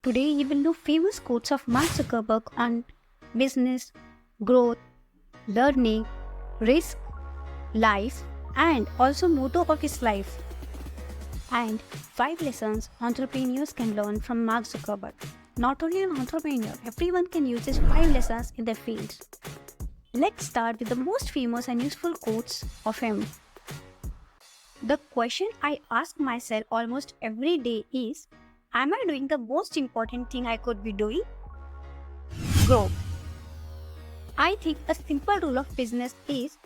Today, you will know famous quotes of Mark Zuckerberg on business, growth, learning, risk, life, and also motto of his life. And 5 lessons entrepreneurs can learn from Mark Zuckerberg. Not only an entrepreneur, everyone can use these 5 lessons in their fields. Let's start with the most famous and useful quotes of him. The question I ask myself almost every day is, am I doing the most important thing I could be doing? Growth. I think a simple rule of business is,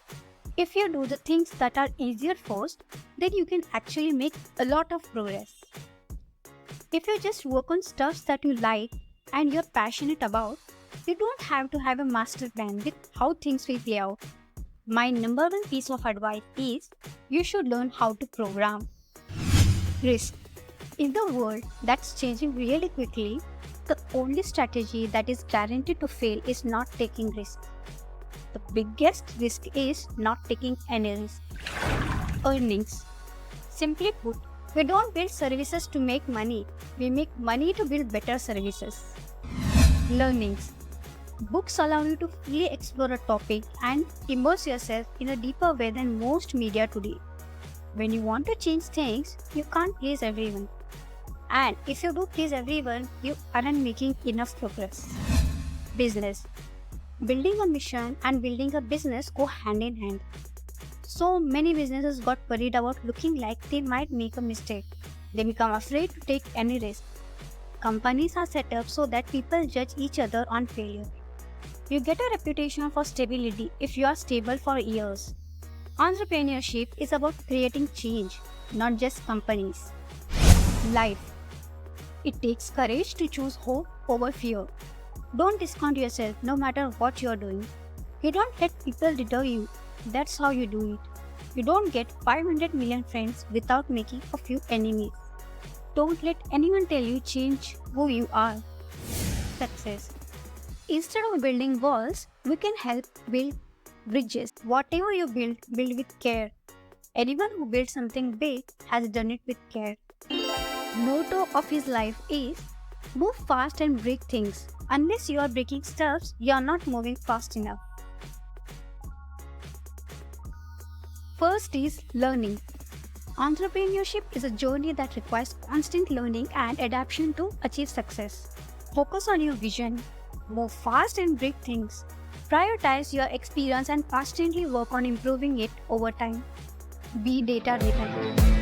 if you do the things that are easier first, then you can actually make a lot of progress. If you just work on stuff that you like and you're passionate about, you don't have to have a master plan with how things will play out. My number one piece of advice is, you should learn how to program. Risk. In the world that's changing really quickly, the only strategy that is guaranteed to fail is not taking risks. The biggest risk is not taking any risk. Earnings. Simply put, we don't build services to make money, we make money to build better services. Learnings. Books allow you to fully explore a topic and immerse yourself in a deeper way than most media today. When you want to change things, you can't please everyone. And if you do please everyone, you aren't making enough progress. Business. Building a mission and building a business go hand in hand. So many businesses got worried about looking like they might make a mistake. They become afraid to take any risk. Companies are set up so that people judge each other on failure. You get a reputation for stability if you are stable for years. Entrepreneurship is about creating change, not just companies. Life. It takes courage to choose hope over fear. Don't discount yourself no matter what you're doing. You don't let people deter you. That's how you do it. You don't get 500 million friends without making a few enemies. Don't let anyone tell you change who you are. Success. Instead of building walls, we can help build bridges. Whatever you build, build with care. Anyone who builds something big has done it with care. Motto of his life is, move fast and break things. Unless you are breaking stuffs, you are not moving fast enough. First is learning. Entrepreneurship is a journey that requires constant learning and adaptation to achieve success. Focus on your vision. Move fast and break things. Prioritize your experience and constantly work on improving it over time. Be data-driven.